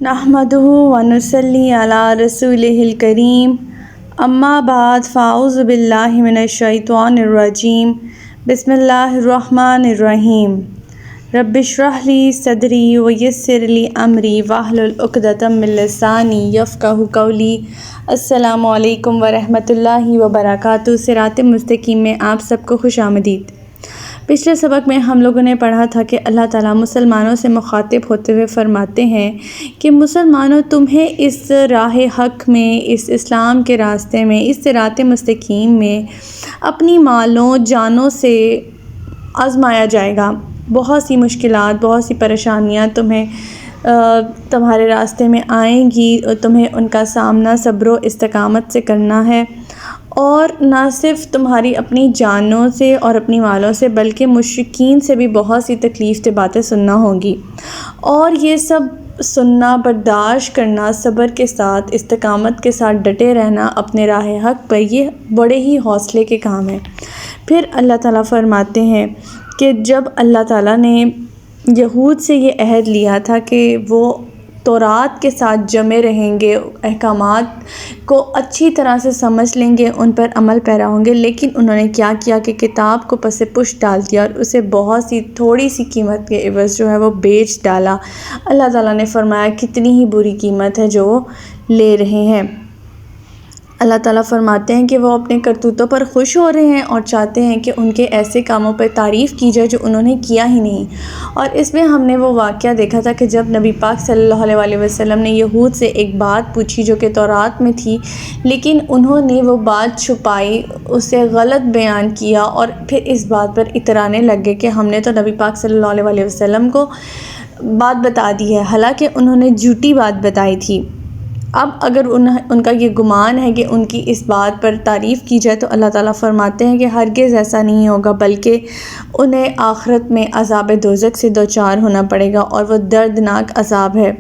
نحمدہ ونصلی علی رسولہ الکریم اما بعد فاعوذ باللہ من الشیطان الرجیم بسم اللہ الرحمن الرحیم رب اشرح لی صدری ویسر لی امری واحلل عقدۃ من لسانی یفقہوا قولی۔ السلام علیکم ورحمۃ اللہ وبرکاتہ۔ صراط مستقیم میں آپ سب کو خوش آمدید۔ پچھلے سبق میں ہم لوگوں نے پڑھا تھا کہ اللہ تعالیٰ مسلمانوں سے مخاطب ہوتے ہوئے فرماتے ہیں کہ مسلمانوں، تمہیں اس راہ حق میں، اس اسلام کے راستے میں، اس صراط مستقیم میں اپنی مالوں جانوں سے آزمایا جائے گا۔ بہت سی مشکلات، بہت سی پریشانیاں تمہارے راستے میں آئیں گی، تمہیں ان کا سامنا صبر و استقامت سے کرنا ہے، اور نہ صرف تمہاری اپنی جانوں سے اور اپنی مالوں سے بلکہ مشرکین سے بھی بہت سی تکلیف دہ باتیں سننا ہوں گی، اور یہ سب سننا، برداشت کرنا، صبر کے ساتھ، استقامت کے ساتھ ڈٹے رہنا اپنے راہ حق پر، یہ بڑے ہی حوصلے کے کام ہیں۔ پھر اللہ تعالیٰ فرماتے ہیں کہ جب اللہ تعالیٰ نے یہود سے یہ عہد لیا تھا کہ وہ تورات کے ساتھ جمے رہیں گے، احکامات کو اچھی طرح سے سمجھ لیں گے، ان پر عمل پیرا ہوں گے، لیکن انہوں نے کیا کیا کہ کتاب کو پس پش ڈال دیا اور اسے بہت سی تھوڑی سی قیمت کے عوض جو ہے وہ بیچ ڈالا۔ اللہ تعالیٰ نے فرمایا کتنی ہی بری قیمت ہے جو وہ لے رہے ہیں۔ اللہ تعالیٰ فرماتے ہیں کہ وہ اپنے کرتوتوں پر خوش ہو رہے ہیں اور چاہتے ہیں کہ ان کے ایسے کاموں پر تعریف کی جائے جو انہوں نے کیا ہی نہیں۔ اور اس میں ہم نے وہ واقعہ دیکھا تھا کہ جب نبی پاک صلی اللہ علیہ وسلم نے یہود سے ایک بات پوچھی جو کہ تورات میں تھی، لیکن انہوں نے وہ بات چھپائی، اسے غلط بیان کیا، اور پھر اس بات پر اترانے لگ گئے کہ ہم نے تو نبی پاک صلی اللہ علیہ وسلم کو بات بتا دی ہے، حالانکہ انہوں نے جھوٹی بات بتائی تھی۔ اب اگر ان کا یہ گمان ہے کہ ان کی اس بات پر تعریف کی جائے تو اللہ تعالیٰ فرماتے ہیں کہ ہرگز ایسا نہیں ہوگا، بلکہ انہیں آخرت میں عذاب دوزخ سے دوچار ہونا پڑے گا، اور وہ دردناک عذاب ہے۔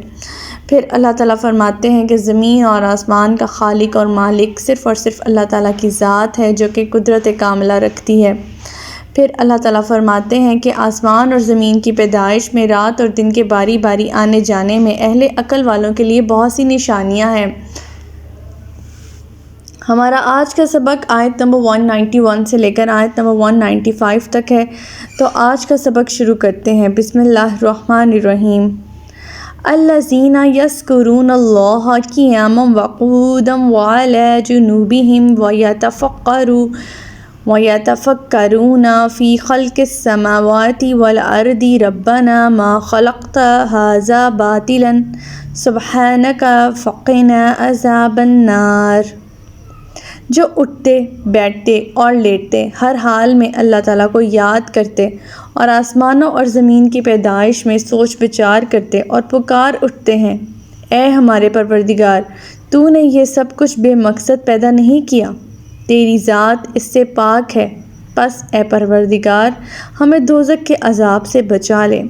پھر اللہ تعالیٰ فرماتے ہیں کہ زمین اور آسمان کا خالق اور مالک صرف اور صرف اللہ تعالیٰ کی ذات ہے جو کہ قدرت کاملہ رکھتی ہے۔ پھر اللہ تعالیٰ فرماتے ہیں کہ آسمان اور زمین کی پیدائش میں، رات اور دن کے باری باری آنے جانے میں اہل عقل والوں کے لیے بہت سی نشانیاں ہیں۔ ہمارا آج کا سبق آیت نمبر 191 سے لے کر آیت نمبر 195 تک ہے، تو آج کا سبق شروع کرتے ہیں۔ بسم اللہ الرحمن الرحیم۔ الذین یذکرون اللہ قیاما وقعودا وعلی جنوبہم وَيَتَفَكَّرُونَ فِي خَلْقِ السَّمَاوَاتِ وَالْأَرْضِ رَبَّنَا مَا خَلَقْتَ هَذَا بَاطِلًا سُبْحَانَكَ فَقِنَا عَذَابَ النَّارِ۔ جو اٹھتے، بیٹھتے اور لیٹتے ہر حال میں اللہ تعالیٰ کو یاد کرتے، اور آسمانوں اور زمین کی پیدائش میں سوچ بچار کرتے اور پکار اٹھتے ہیں، اے ہمارے پروردگار، تو نے یہ سب کچھ بے مقصد پیدا نہیں کیا، تیری ذات اس سے پاک ہے، پس اے پروردگار ہمیں دوزخ کے عذاب سے بچا لے۔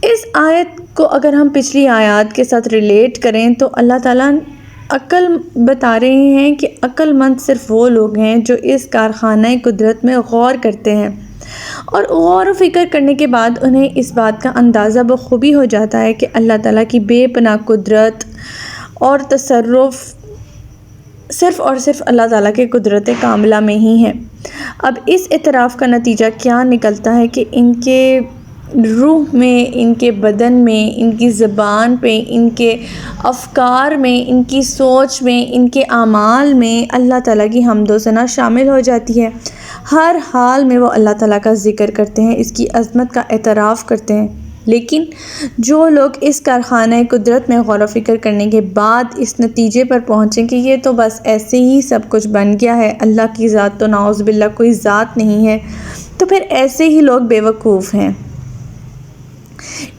اس آیت کو اگر ہم پچھلی آیات کے ساتھ ریلیٹ کریں تو اللہ تعالیٰ عقل بتا رہے ہیں کہ عقل مند صرف وہ لوگ ہیں جو اس کارخانہ قدرت میں غور کرتے ہیں، اور غور و فکر کرنے کے بعد انہیں اس بات کا اندازہ بخوبی ہو جاتا ہے کہ اللہ تعالیٰ کی بے پناہ قدرت اور تصرف صرف اور صرف اللہ تعالیٰ کے قدرت کاملہ میں ہی ہے۔ اب اس اعتراف کا نتیجہ کیا نکلتا ہے کہ ان کے روح میں، ان کے بدن میں، ان کی زبان پہ، ان کے افکار میں، ان کی سوچ میں، ان کے اعمال میں اللہ تعالیٰ کی حمد و ثنا شامل ہو جاتی ہے۔ ہر حال میں وہ اللہ تعالیٰ کا ذکر کرتے ہیں، اس کی عظمت کا اعتراف کرتے ہیں۔ لیکن جو لوگ اس کارخانہ قدرت میں غور و فکر کرنے کے بعد اس نتیجے پر پہنچیں کہ یہ تو بس ایسے ہی سب کچھ بن گیا ہے، اللہ کی ذات تو نعوذ باللہ کوئی ذات نہیں ہے، تو پھر ایسے ہی لوگ بے وقوف ہیں۔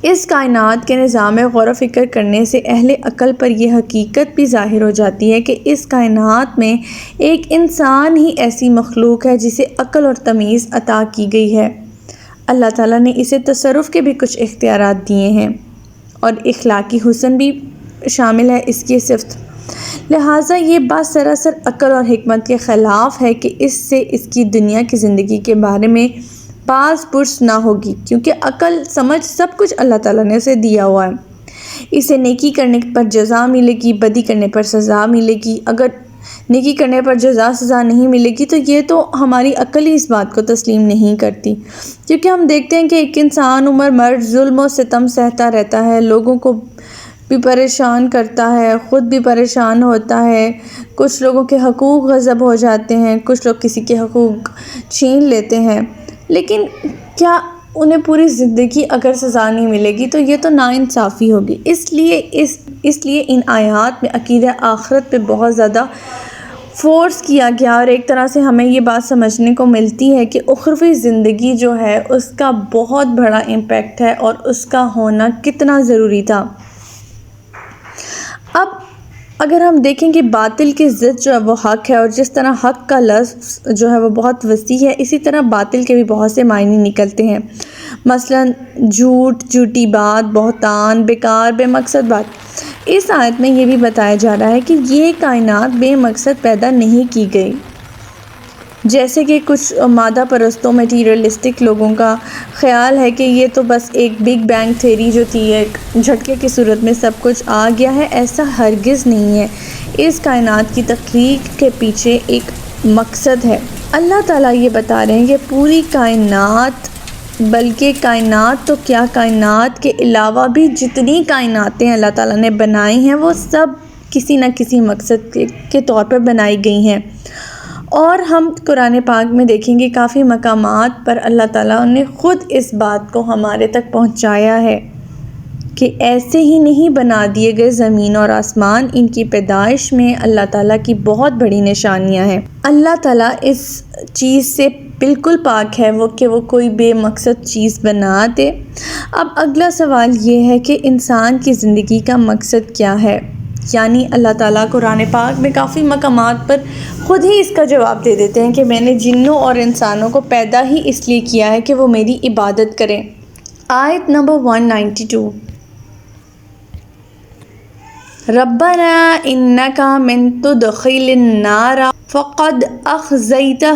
اس کائنات کے نظام میں غور و فکر کرنے سے اہل عقل پر یہ حقیقت بھی ظاہر ہو جاتی ہے کہ اس کائنات میں ایک انسان ہی ایسی مخلوق ہے جسے عقل اور تمیز عطا کی گئی ہے۔ اللہ تعالیٰ نے اسے تصرف کے بھی کچھ اختیارات دیے ہیں، اور اخلاقی حسن بھی شامل ہے اس کی صفت۔ لہٰذا یہ بات سراسر عقل اور حکمت کے خلاف ہے کہ اس سے اس کی دنیا کی زندگی کے بارے میں پاس پرس نہ ہوگی، کیونکہ عقل سمجھ سب کچھ اللہ تعالیٰ نے اسے دیا ہوا ہے۔ اسے نیکی کرنے پر جزا ملے گی، بدی کرنے پر سزا ملے گی۔ اگر نیکی کرنے پر جزا سزا نہیں ملے گی تو یہ تو ہماری عقل ہی اس بات کو تسلیم نہیں کرتی، کیونکہ ہم دیکھتے ہیں کہ ایک انسان عمر مرد ظلم و ستم سہتا رہتا ہے، لوگوں کو بھی پریشان کرتا ہے، خود بھی پریشان ہوتا ہے، کچھ لوگوں کے حقوق غصب ہو جاتے ہیں، کچھ لوگ کسی کے حقوق چھین لیتے ہیں، لیکن کیا انہیں پوری زندگی اگر سزا نہیں ملے گی تو یہ تو ناانصافی ہوگی۔ اس لیے ان آیات میں عقیدہ آخرت پہ بہت زیادہ فورس کیا گیا، اور ایک طرح سے ہمیں یہ بات سمجھنے کو ملتی ہے کہ اخروی زندگی جو ہے اس کا بہت بڑا امپیکٹ ہے اور اس کا ہونا کتنا ضروری تھا۔ اب اگر ہم دیکھیں کہ باطل کی ضد جو ہے وہ حق ہے، اور جس طرح حق کا لفظ جو ہے وہ بہت وسیع ہے، اسی طرح باطل کے بھی بہت سے معنی نکلتے ہیں، مثلا جھوٹ، جھوٹی بات، بہتان، بیکار، بے مقصد بات۔ اس آیت میں یہ بھی بتایا جا رہا ہے کہ یہ کائنات بے مقصد پیدا نہیں کی گئی، جیسے کہ کچھ مادہ پرستوں میٹیریلسٹک لوگوں کا خیال ہے کہ یہ تو بس ایک بگ بینگ تھیوری جو تھی، ایک جھٹکے کی صورت میں سب کچھ آ گیا ہے۔ ایسا ہرگز نہیں ہے، اس کائنات کی تخلیق کے پیچھے ایک مقصد ہے۔ اللہ تعالیٰ یہ بتا رہے ہیں کہ پوری کائنات، بلکہ کائنات تو کیا، کائنات کے علاوہ بھی جتنی کائناتیں اللہ تعالیٰ نے بنائی ہیں وہ سب کسی نہ کسی مقصد کے طور پر بنائی گئی ہیں، اور ہم قرآن پاک میں دیکھیں گے کافی مقامات پر اللہ تعالیٰ نے خود اس بات کو ہمارے تک پہنچایا ہے کہ ایسے ہی نہیں بنا دیے گئے زمین اور آسمان، ان کی پیدائش میں اللہ تعالیٰ کی بہت بڑی نشانیاں ہیں۔ اللہ تعالیٰ اس چیز سے بالکل پاک ہے کہ وہ کوئی بے مقصد چیز بنا دے۔ اب اگلا سوال یہ ہے کہ انسان کی زندگی کا مقصد کیا ہے؟ یعنی اللہ تعالیٰ قرآن پاک میں کافی مقامات پر خود ہی اس کا جواب دے دیتے ہیں کہ میں نے جنوں اور انسانوں کو پیدا ہی اس لیے کیا ہے کہ وہ میری عبادت کریں۔ آیت نمبر 192، ربنا انک من تدخل النار فقد اخزیتہ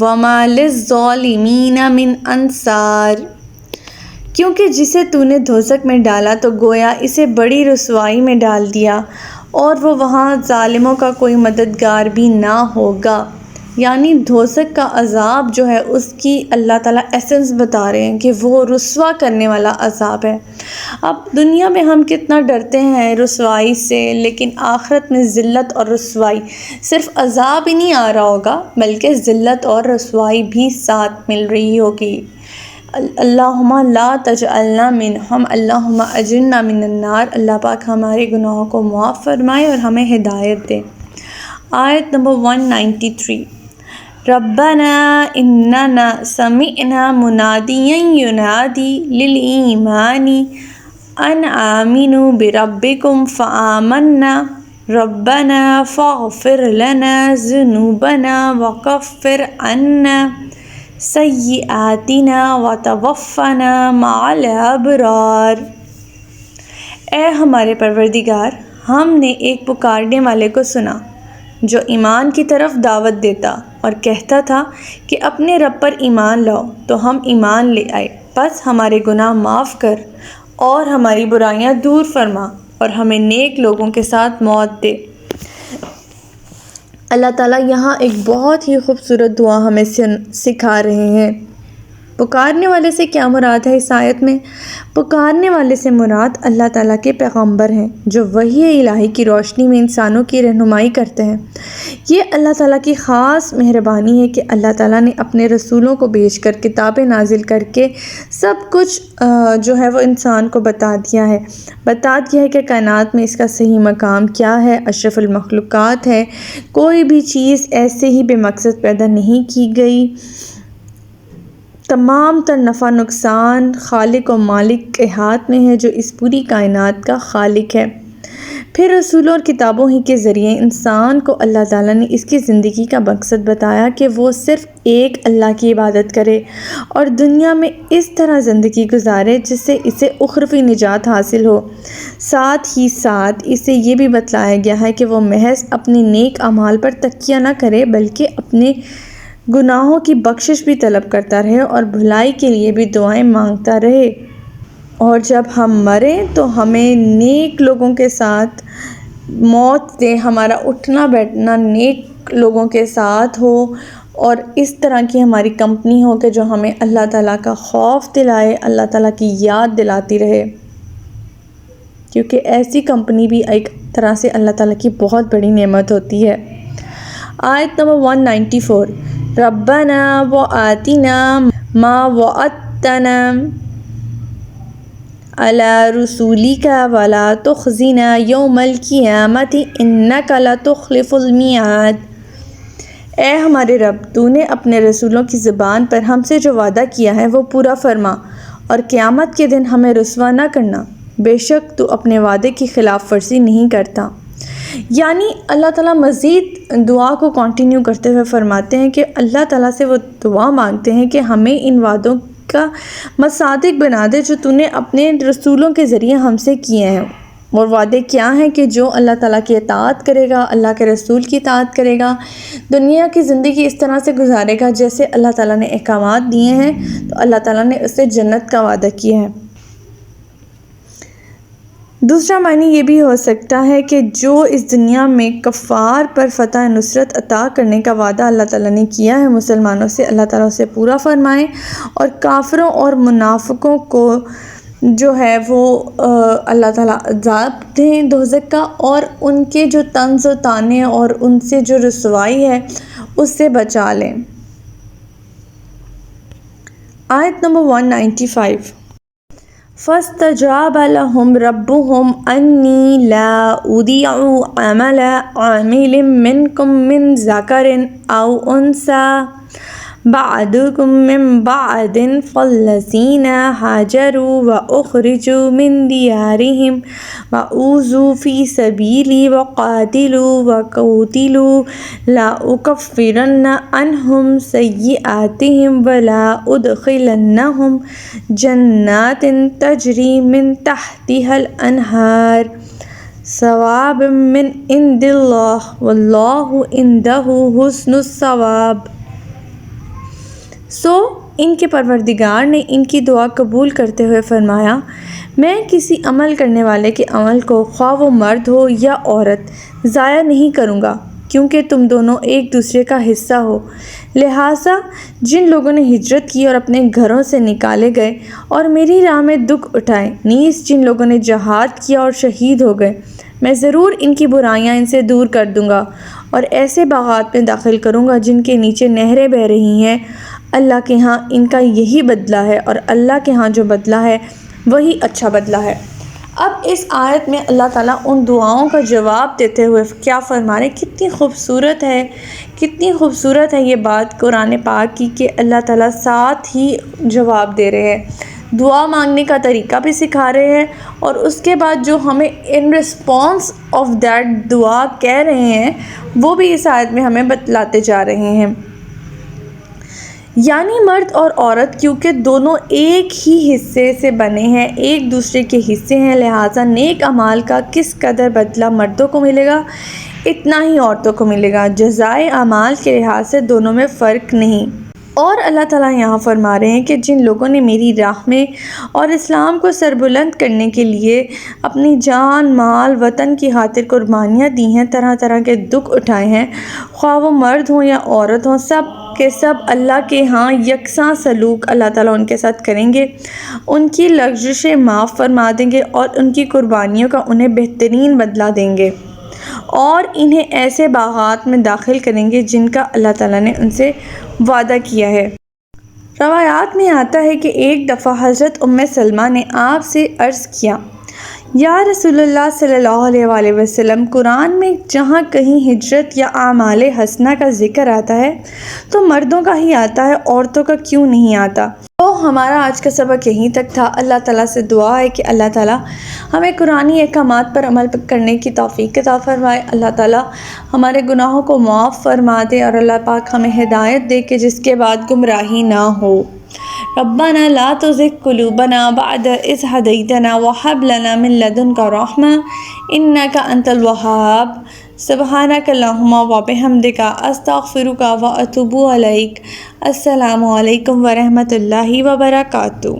وما للظالمین من انصار، کیونکہ جسے تو نے دوزخ میں ڈالا تو گویا اسے بڑی رسوائی میں ڈال دیا، اور وہ وہاں ظالموں کا کوئی مددگار بھی نہ ہوگا۔ یعنی دوزخ کا عذاب جو ہے اس کی اللہ تعالیٰ ایسنس بتا رہے ہیں کہ وہ رسوا کرنے والا عذاب ہے۔ اب دنیا میں ہم کتنا ڈرتے ہیں رسوائی سے، لیکن آخرت میں ذلت اور رسوائی، صرف عذاب ہی نہیں آ رہا ہوگا بلکہ ذلت اور رسوائی بھی ساتھ مل رہی ہوگی۔ اللہم لا تجعلنا منہم، اللہم اجرنا من النار، اللہ پاک ہمارے گناہوں کو معاف فرمائے اور ہمیں ہدایت دے۔ آیت نمبر 193، ربنا اننا سمعنا منادیا ینادی للایمان ان آمنوا بربکم فآمنا ربنا فاغفر لنا ذنوبنا وکفر عنا سیئاتنا وتوفنا مع الابرار۔ اے ہمارے پروردگار، ہم نے ایک پکارنے والے کو سنا جو ایمان کی طرف دعوت دیتا اور کہتا تھا کہ اپنے رب پر ایمان لاؤ، تو ہم ایمان لے آئے، بس ہمارے گناہ معاف کر اور ہماری برائیاں دور فرما اور ہمیں نیک لوگوں کے ساتھ موت دے۔ اللہ تعالیٰ یہاں ایک بہت ہی خوبصورت دعا ہمیں سکھا رہے ہیں۔ پکارنے والے سے کیا مراد ہے؟ اس آیت میں پکارنے والے سے مراد اللہ تعالیٰ کے پیغمبر ہیں جو وحی الہی کی روشنی میں انسانوں کی رہنمائی کرتے ہیں۔ یہ اللہ تعالیٰ کی خاص مہربانی ہے کہ اللہ تعالیٰ نے اپنے رسولوں کو بھیج کر کتابیں نازل کر کے سب کچھ جو ہے وہ انسان کو بتا دیا ہے کہ کائنات میں اس کا صحیح مقام کیا ہے، اشرف المخلوقات ہے، کوئی بھی چیز ایسے ہی بے مقصد پیدا نہیں کی گئی، تمام تر نفع نقصان خالق و مالک کے ہاتھ میں ہے جو اس پوری کائنات کا خالق ہے۔ پھر رسولوں اور کتابوں ہی کے ذریعے انسان کو اللہ تعالیٰ نے اس کی زندگی کا مقصد بتایا کہ وہ صرف ایک اللہ کی عبادت کرے اور دنیا میں اس طرح زندگی گزارے جس سے اسے اخروی نجات حاصل ہو۔ ساتھ ہی ساتھ اسے یہ بھی بتلایا گیا ہے کہ وہ محض اپنے نیک اعمال پر تکیہ نہ کرے بلکہ اپنے گناہوں کی بخشش بھی طلب کرتا رہے اور بھلائی کے لیے بھی دعائیں مانگتا رہے۔ اور جب ہم مریں تو ہمیں نیک لوگوں کے ساتھ موت دے، ہمارا اٹھنا بیٹھنا نیک لوگوں کے ساتھ ہو، اور اس طرح کی ہماری کمپنی ہو کہ جو ہمیں اللہ تعالیٰ کا خوف دلائے، اللہ تعالیٰ کی یاد دلاتی رہے، کیونکہ ایسی کمپنی بھی ایک طرح سے اللہ تعالیٰ کی بہت بڑی نعمت ہوتی ہے۔ آیت نمبر 194، ربنا وآتنا ما وعدتنا علی رسولک ولا تخزنا یوم القیامۃ انک لتخلف المیعاد۔ اے ہمارے رب، تو نے اپنے رسولوں کی زبان پر ہم سے جو وعدہ کیا ہے وہ پورا فرما، اور قیامت کے دن ہمیں رسوا نہ کرنا، بے شک تو اپنے وعدے کی خلاف ورزی نہیں کرتا۔ یعنی اللہ تعالیٰ مزید دعا کو کنٹینیو کرتے ہوئے فرماتے ہیں کہ اللہ تعالیٰ سے وہ دعا مانگتے ہیں کہ ہمیں ان وعدوں کا مصادق بنا دے جو تو نے اپنے رسولوں کے ذریعے ہم سے کیے ہیں۔ اور وعدے کیا ہیں کہ جو اللہ تعالیٰ کی اطاعت کرے گا، اللہ کے رسول کی اطاعت کرے گا، دنیا کی زندگی اس طرح سے گزارے گا جیسے اللہ تعالیٰ نے احکامات دیے ہیں، تو اللہ تعالیٰ نے اس سے جنت کا وعدہ کیا ہے۔ دوسرا معنی یہ بھی ہو سکتا ہے کہ جو اس دنیا میں کفار پر فتح نصرت عطا کرنے کا وعدہ اللہ تعالیٰ نے کیا ہے مسلمانوں سے، اللہ تعالیٰ اسے پورا فرمائے، اور کافروں اور منافقوں کو جو ہے وہ اللہ تعالیٰ عذاب دیں دوزخ کا، اور ان کے جو طنز و طعنے اور ان سے جو رسوائی ہے اس سے بچا لیں۔ آیت نمبر 195، فَاسْتَجَابَ لَهُمْ رَبُّهُمْ أَنِّي لَا أُضِيعُ عَمَلَ عَامِلٍ مِّنكُم مِّن ذَكَرٍ أَوْ أُنثَىٰ بَعْضُكُم مِّن بَعْضٍ فَالَّذِينَ هَاجَرُوا وَأُخْرِجُوا مِن دِيَارِهِمْ وَأُوذُوا فِي سَبِيلِي وَقَاتَلُوا وَقُوتِلُوا لَأُكَفِّرَنَّ عَنْهُمْ سَيِّئَاتِهِمْ وَلَأُدْخِلَنَّهُمْ جَنَّاتٍ تَجْرِي مِن تَحْتِهَا الْأَنْهَارُ ثَوَابًا مِّنْ عِندِ اللَّهِ وَاللَّهُ عِندَهُ حُسْنُ الثَّوَابِ۔ ان کے پروردگار نے ان کی دعا قبول کرتے ہوئے فرمایا، میں کسی عمل کرنے والے کے عمل کو، خواہ وہ مرد ہو یا عورت، ضائع نہیں کروں گا، کیونکہ تم دونوں ایک دوسرے کا حصہ ہو۔ لہٰذا جن لوگوں نے ہجرت کی اور اپنے گھروں سے نکالے گئے اور میری راہ میں دکھ اٹھائے، نیز جن لوگوں نے جہاد کیا اور شہید ہو گئے، میں ضرور ان کی برائیاں ان سے دور کر دوں گا، اور ایسے باغات میں داخل کروں گا جن کے نیچے نہریں بہہ رہی ہیں۔ اللہ کے ہاں ان کا یہی بدلہ ہے، اور اللہ کے ہاں جو بدلہ ہے وہی اچھا بدلہ ہے۔ اب اس آیت میں اللہ تعالیٰ ان دعاؤں کا جواب دیتے ہوئے کیا فرما رہے ہیں؟ کتنی خوبصورت ہے یہ بات قرآن پاک کی کہ اللہ تعالیٰ ساتھ ہی جواب دے رہے ہیں، دعا مانگنے کا طریقہ بھی سکھا رہے ہیں، اور اس کے بعد جو ہمیں ان رسپانس آف دیٹ دعا کہہ رہے ہیں وہ بھی اس آیت میں ہمیں بتلاتے جا رہے ہیں۔ یعنی مرد اور عورت کیونکہ دونوں ایک ہی حصے سے بنے ہیں، ایک دوسرے کے حصے ہیں، لہٰذا نیک اعمال کا کس قدر بدلہ مردوں کو ملے گا اتنا ہی عورتوں کو ملے گا، جزائے اعمال کے لحاظ سے دونوں میں فرق نہیں۔ اور اللہ تعالیٰ یہاں فرما رہے ہیں کہ جن لوگوں نے میری راہ میں اور اسلام کو سربلند کرنے کے لیے اپنی جان، مال، وطن کی خاطر قربانیاں دی ہیں، طرح طرح کے دکھ اٹھائے ہیں، خواہ وہ مرد ہوں یا عورت ہوں، سب کے سب اللہ کے ہاں یکساں سلوک اللہ تعالیٰ ان کے ساتھ کریں گے، ان کی لغزشیں معاف فرما دیں گے، اور ان کی قربانیوں کا انہیں بہترین بدلہ دیں گے، اور انہیں ایسے باغات میں داخل کریں گے جن کا اللہ تعالیٰ نے ان سے وعدہ کیا ہے۔ روایات میں آتا ہے کہ ایک دفعہ حضرت ام سلمہ نے آپ سے عرض کیا، یا رسول اللہ صلی اللہ علیہ وآلہ وسلم، قرآن میں جہاں کہیں ہجرت یا اعمال حسنہ کا ذکر آتا ہے تو مردوں کا ہی آتا ہے، عورتوں کا کیوں نہیں آتا؟ تو ہمارا آج کا سبق یہیں تک تھا۔ اللہ تعالیٰ سے دعا ہے کہ اللہ تعالیٰ ہمیں قرآنی احکامات پر عمل کرنے کی توفیق عطا فرمائے، اللہ تعالیٰ ہمارے گناہوں کو معاف فرما دے، اور اللہ پاک ہمیں ہدایت دے کہ جس کے بعد گمراہی نہ ہو۔ ربنا لا تزغ قلوبنا بعد إذ هديتنا وهب لنا من لدنك رحمة إنك أنت الوهاب سبحانك اللهم وبحمدك أستغفرك وأتوب إليك۔ السلام علیکم ورحمۃ اللہ وبرکاتہ۔